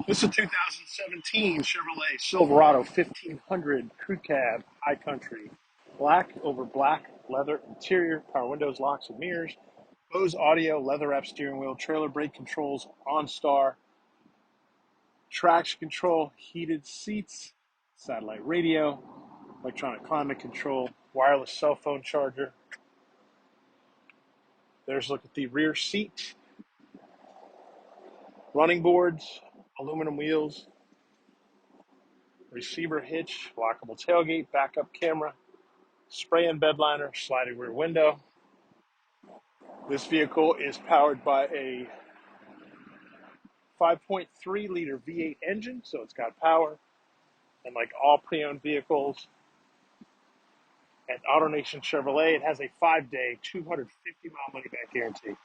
This is a 2017 Chevrolet Silverado 1500 Crew Cab High Country. Black over black, leather interior, power windows, locks, and mirrors, Bose audio, leather wrap steering wheel, trailer brake controls, OnStar, traction control, heated seats, satellite radio, electronic climate control, wireless cell phone charger. There's a look at the rear seat, running boards, aluminum wheels, receiver hitch, lockable tailgate, backup camera, spray-in bed liner, sliding rear window. This vehicle is powered by a 5.3 liter V8 engine, so it's got power. And like all pre-owned vehicles at AutoNation Chevrolet, it has a 5-day, 250-mile money-back guarantee.